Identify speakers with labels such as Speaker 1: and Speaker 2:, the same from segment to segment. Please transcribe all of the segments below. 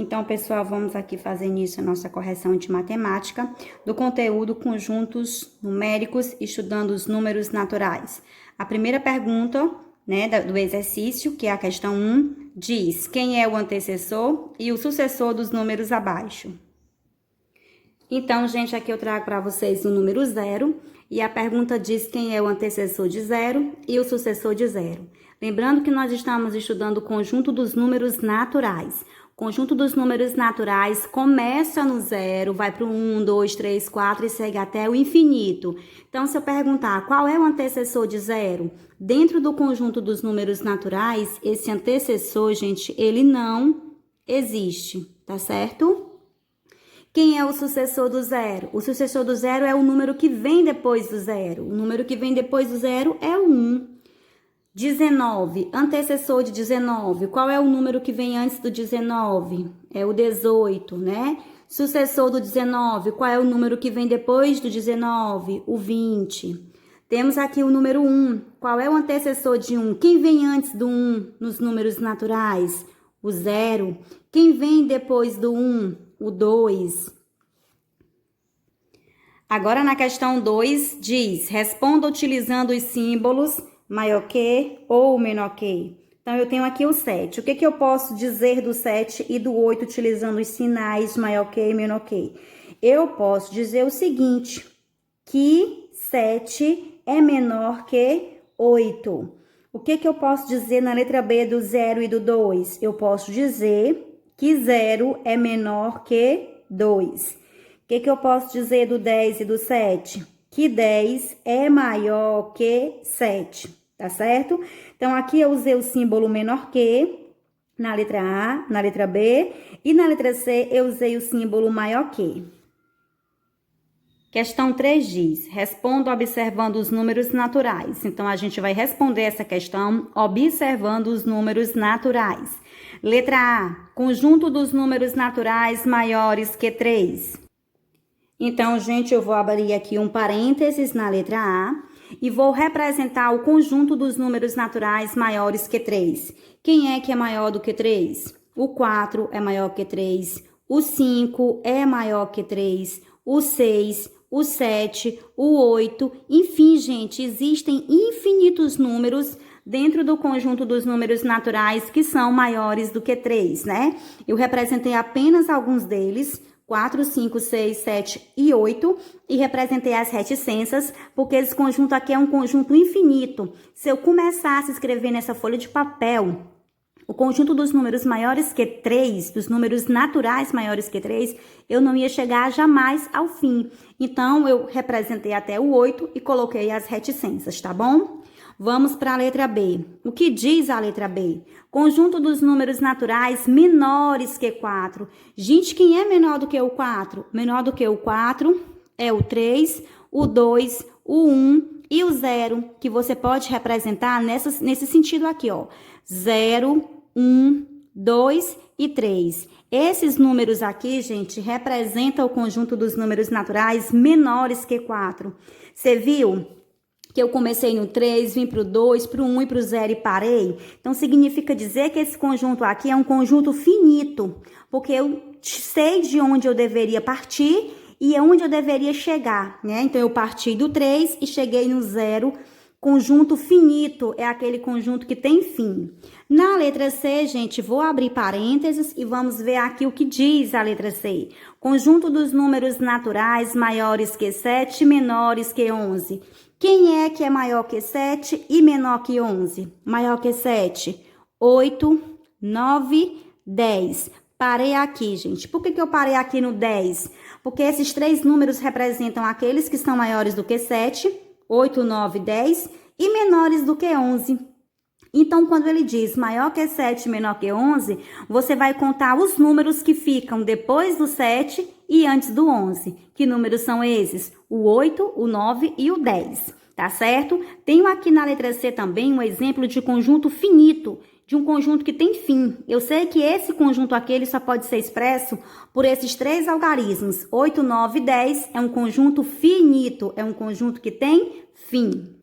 Speaker 1: Então, pessoal, vamos aqui fazer início a nossa correção de matemática do conteúdo conjuntos numéricos, estudando os números naturais. A primeira pergunta, do exercício, que é a questão 1, diz quem é o antecessor e o sucessor dos números abaixo. Então, gente, aqui eu trago para vocês o número 0 e a pergunta diz quem é o antecessor de 0 e o sucessor de 0. Lembrando que nós estamos estudando o conjunto dos números naturais. O conjunto dos números naturais começa no 0, vai para o 1, 2, 3, 4 e segue até o infinito. Então, se eu perguntar qual é o antecessor de 0, dentro do conjunto dos números naturais, esse antecessor, gente, ele não existe, tá certo? Quem é o sucessor do 0? O sucessor do 0 é o número que vem depois do 0. O número que vem depois do 0 é o 1. 19, antecessor de 19. Qual é o número que vem antes do 19? É o 18, né? Sucessor do 19, qual é o número que vem depois do 19? O 20. Temos aqui o número 1. Qual é o antecessor de 1? Quem vem antes do 1 nos números naturais? O 0. Quem vem depois do 1? O 2. Agora, na questão 2, diz, responda utilizando os símbolos maior que ou menor que. Então, eu tenho aqui o 7. O que eu posso dizer do 7 e do 8 utilizando os sinais maior que e menor que? Eu posso dizer o seguinte, que 7 é menor que 8. O que eu posso dizer na letra B do 0 e do 2? Eu posso dizer que 0 é menor que 2. O que eu posso dizer do 10 e do 7? Que 10 é maior que 7, tá certo? Então, aqui eu usei o símbolo menor que na letra A, na letra B, e na letra C eu usei o símbolo maior que. Questão 3 diz, responda observando os números naturais. Então, a gente vai responder essa questão observando os números naturais. Letra A, conjunto dos números naturais maiores que 3. Então, gente, eu vou abrir aqui um parênteses na letra A e vou representar o conjunto dos números naturais maiores que 3. Quem é que é maior do que 3? O 4 é maior que 3, o 5 é maior que 3, o 6, o 7, o 8, enfim, gente, existem infinitos números dentro do conjunto dos números naturais que são maiores do que 3, né? Eu representei apenas alguns deles, 4, 5, 6, 7 e 8, e representei as reticências, porque esse conjunto aqui é um conjunto infinito. Se eu começasse a escrever nessa folha de papel o conjunto dos números maiores que 3, dos números naturais maiores que 3, eu não ia chegar jamais ao fim. Então, eu representei até o 8 e coloquei as reticências, tá bom? Vamos para a letra B. O que diz a letra B? Conjunto dos números naturais menores que 4. Gente, quem é menor do que o 4? Menor do que o 4 é o 3, o 2, o 1 e o 0, que você pode representar nesse sentido aqui, ó. 0, 1, 2 e 3. Esses números aqui, gente, representam o conjunto dos números naturais menores que 4. Você viu que eu comecei no 3, vim para o 2, para o 1 e para o 0 e parei? Então, significa dizer que esse conjunto aqui é um conjunto finito, porque eu sei de onde eu deveria partir e aonde eu deveria chegar, né? Então, eu parti do 3 e cheguei no 0. Conjunto finito é aquele conjunto que tem fim. Na letra C, gente, vou abrir parênteses e vamos ver aqui o que diz a letra C. Conjunto dos números naturais maiores que 7 e menores que 11. Quem é que é maior que 7 e menor que 11? Maior que 7, 8, 9, 10. Parei aqui, gente. Por que eu parei aqui no 10? Porque esses três números representam aqueles que são maiores do que 7, 8, 9, 10 e menores do que 11. Então, quando ele diz maior que 7 e menor que 11, você vai contar os números que ficam depois do 7 e antes do 11. Que números são esses? O 8, o 9 e o 10, tá certo? Tenho aqui na letra C também um exemplo de conjunto finito, de um conjunto que tem fim. Eu sei que esse conjunto aqui ele só pode ser expresso por esses três algarismos. 8, 9 e 10 é um conjunto finito, é um conjunto que tem fim.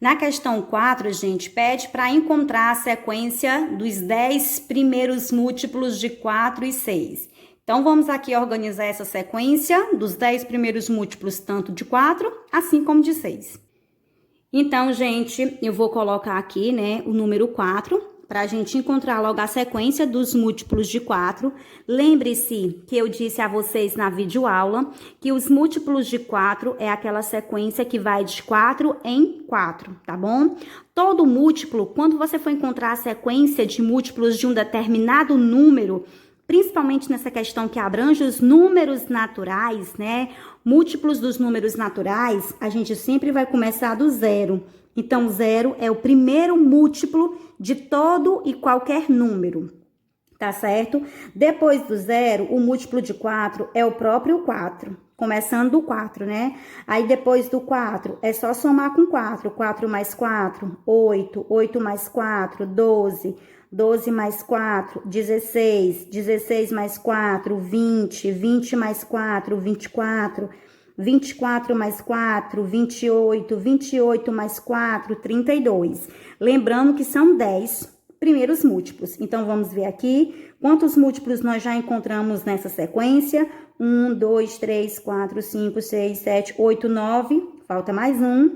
Speaker 1: Na questão 4, gente, pede para encontrar a sequência dos 10 primeiros múltiplos de 4 e 6. Então, vamos aqui organizar essa sequência dos 10 primeiros múltiplos, tanto de 4, assim como de 6. Então, gente, eu vou colocar aqui, né, o número 4, para a gente encontrar logo a sequência dos múltiplos de 4. Lembre-se que eu disse a vocês na videoaula que os múltiplos de 4 é aquela sequência que vai de 4 em 4, tá bom? Todo múltiplo, quando você for encontrar a sequência de múltiplos de um determinado número, principalmente nessa questão que abrange os números naturais, né? Múltiplos dos números naturais, a gente sempre vai começar do zero. Então, zero é o primeiro múltiplo de todo e qualquer número, tá certo? Depois do zero, o múltiplo de 4 é o próprio 4, começando do 4, né? Aí, depois do 4, é só somar com 4. 4 mais 4, 8. 8 mais 4, 12. 12 mais 4, 16. 16 mais 4, 20. 20 mais 4, 24. 24 mais 4, 28, 28 mais 4, 32. Lembrando que são 10 primeiros múltiplos. Então, vamos ver aqui quantos múltiplos nós já encontramos nessa sequência. 1, 2, 3, 4, 5, 6, 7, 8, 9. Falta mais um.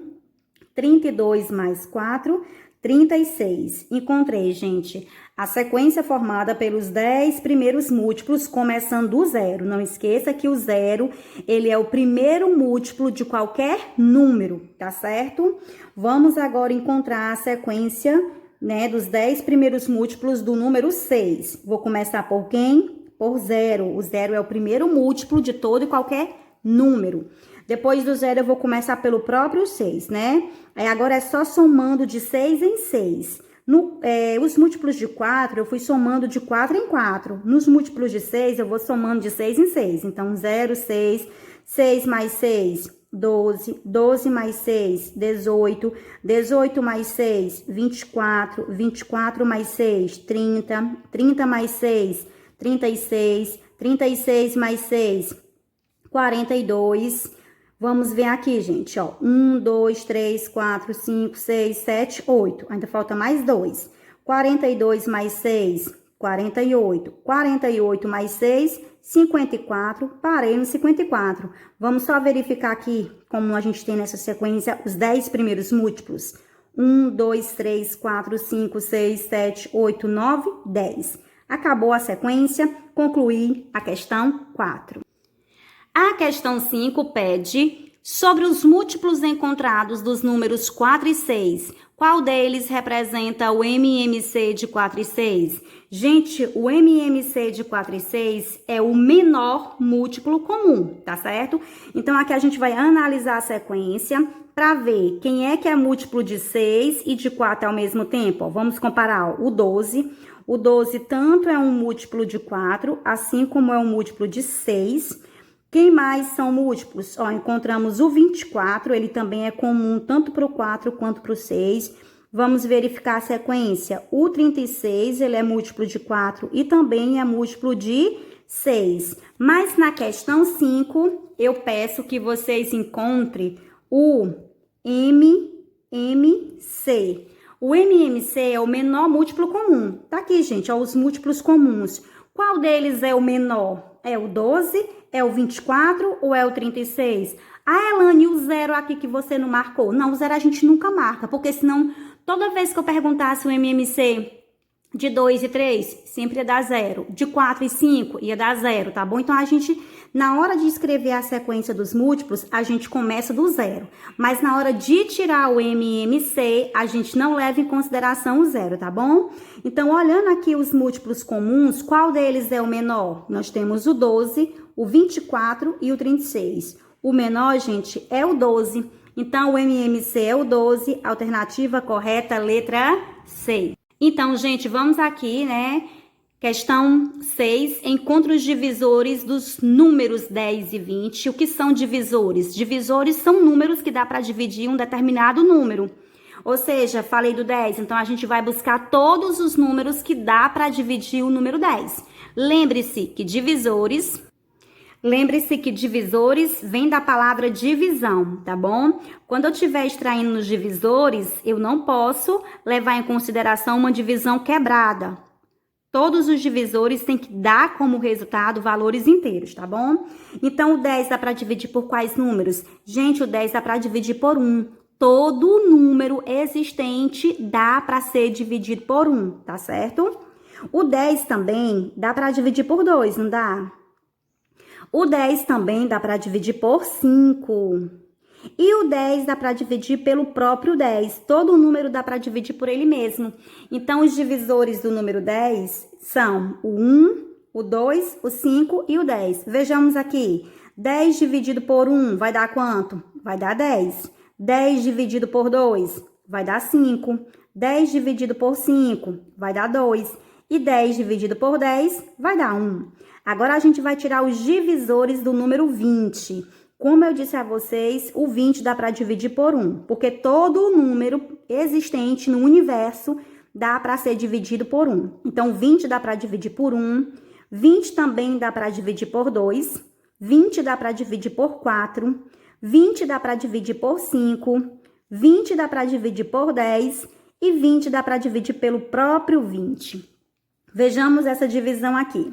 Speaker 1: 32 mais 4, 36. Encontrei, gente, a sequência formada pelos 10 primeiros múltiplos, começando do zero. Não esqueça que o zero, ele é o primeiro múltiplo de qualquer número, tá certo? Vamos agora encontrar a sequência, né, dos 10 primeiros múltiplos do número 6. Vou começar por quem? Por zero. O zero é o primeiro múltiplo de todo e qualquer número. Depois do zero, eu vou começar pelo próprio 6, né? Aí, agora é só somando de 6 em 6. Os múltiplos de 4, eu fui somando de 4 em 4. Nos múltiplos de 6, eu vou somando de 6 em 6. Então, 0, 6, 6 mais 6, 12, 12 mais 6, 18, 18 mais 6, 24, 24 mais 6, 30, 30 mais 6, 36, 36 mais 6, 42. Vamos ver aqui, gente, ó. 1, 2, 3, 4, 5, 6, 7, 8. Ainda falta mais 2. 42 mais 6, 48. 48 mais 6, 54. Parei no 54. Vamos só verificar aqui, como a gente tem nessa sequência, os 10 primeiros múltiplos. 1, 2, 3, 4, 5, 6, 7, 8, 9, 10. Acabou a sequência, concluí a questão 4. A questão 5 pede sobre os múltiplos encontrados dos números 4 e 6. Qual deles representa o MMC de 4 e 6? Gente, o MMC de 4 e 6 é o menor múltiplo comum, tá certo? Então, aqui a gente vai analisar a sequência para ver quem é que é múltiplo de 6 e de 4 ao mesmo tempo. Ó, vamos comparar, ó, o 12. O 12 tanto é um múltiplo de 4, assim como é um múltiplo de 6. Quem mais são múltiplos? Ó, encontramos o 24, ele também é comum tanto para o 4 quanto para o 6. Vamos verificar a sequência. O 36, ele é múltiplo de 4 e também é múltiplo de 6. Mas na questão 5, eu peço que vocês encontrem o MMC. O MMC é o menor múltiplo comum. Tá aqui, gente, ó, os múltiplos comuns. Qual deles é o menor? É o 12, é o 24 ou é o 36? Ah, Elane, o zero aqui que você não marcou? Não, o zero a gente nunca marca, porque senão, toda vez que eu perguntasse o MMC de 2 e 3, sempre ia dar 0. De 4 e 5, ia dar 0, tá bom? Então, a gente, na hora de escrever a sequência dos múltiplos, a gente começa do 0. Mas na hora de tirar o MMC, a gente não leva em consideração o 0, tá bom? Então, olhando aqui os múltiplos comuns, qual deles é o menor? Nós temos o 12, o 24 e o 36. O menor, gente, é o 12. Então, o MMC é o 12, alternativa correta, letra C. Então, gente, vamos aqui, né? Questão 6, encontre os divisores dos números 10 e 20. O que são divisores? Divisores são números que dá para dividir um determinado número. Ou seja, falei do 10, então a gente vai buscar todos os números que dá para dividir o número 10. Lembre-se que divisores Lembre-se que divisores vem da palavra divisão, tá bom? Quando eu estiver extraindo nos divisores, eu não posso levar em consideração uma divisão quebrada. Todos os divisores têm que dar como resultado valores inteiros, tá bom? Então, o 10 dá para dividir por quais números? Gente, o 10 dá para dividir por 1. Todo número existente dá para ser dividido por 1, tá certo? O 10 também dá para dividir por 2, não dá? O 10 também dá para dividir por 5. E o 10 dá para dividir pelo próprio 10. Todo número dá para dividir por ele mesmo. Então, os divisores do número 10 são o 1, o 2, o 5 e o 10. Vejamos aqui. 10 dividido por 1 vai dar quanto? Vai dar 10. 10 dividido por 2 vai dar 5. 10 dividido por 5 vai dar 2. E 10 dividido por 10 vai dar 1. Agora, a gente vai tirar os divisores do número 20. Como eu disse a vocês, o 20 dá para dividir por 1, porque todo número existente no universo dá para ser dividido por 1. Então, 20 dá para dividir por 1, 20 também dá para dividir por 2, 20 dá para dividir por 4, 20 dá para dividir por 5, 20 dá para dividir por 10 e 20 dá para dividir pelo próprio 20. Vejamos essa divisão aqui.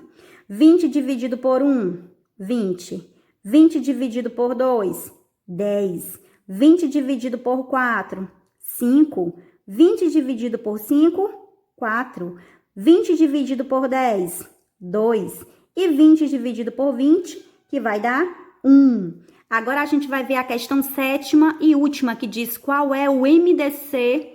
Speaker 1: 20 dividido por 1, 20. 20 dividido por 2, 10. 20 dividido por 4, 5. 20 dividido por 5, 4. 20 dividido por 10, 2. E 20 dividido por 20, que vai dar 1. Agora, a gente vai ver a questão 7ª e última, que diz qual é o MDC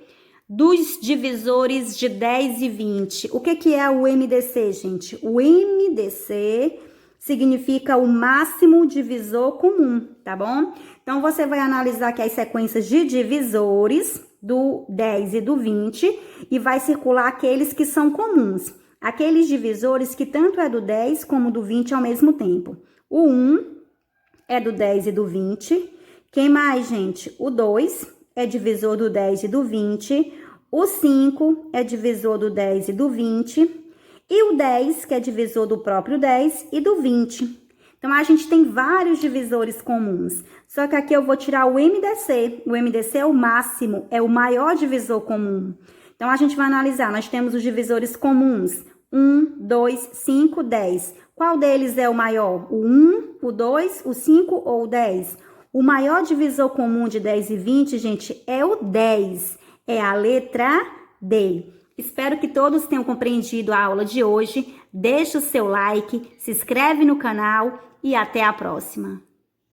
Speaker 1: dos divisores de 10 e 20. O que é o MDC, gente? O MDC significa o máximo divisor comum, tá bom? Então, você vai analisar aqui as sequências de divisores do 10 e do 20 e vai circular aqueles que são comuns. Aqueles divisores que tanto é do 10 como do 20 ao mesmo tempo. O 1 é do 10 e do 20. Quem mais, gente? O 2 é divisor do 10 e do 20. O 5 é divisor do 10 e do 20. E o 10, que é divisor do próprio 10 e do 20. Então, a gente tem vários divisores comuns. Só que aqui eu vou tirar o MDC. O MDC é o máximo, é o maior divisor comum. Então, a gente vai analisar. Nós temos os divisores comuns. 1, 2, 5, 10. Qual deles é o maior? O 1, o 2, o 5 ou o 10? O maior divisor comum de 10 e 20, gente, é o 10. É a letra D. Espero que todos tenham compreendido a aula de hoje. Deixe o seu like, se inscreve no canal e até a próxima.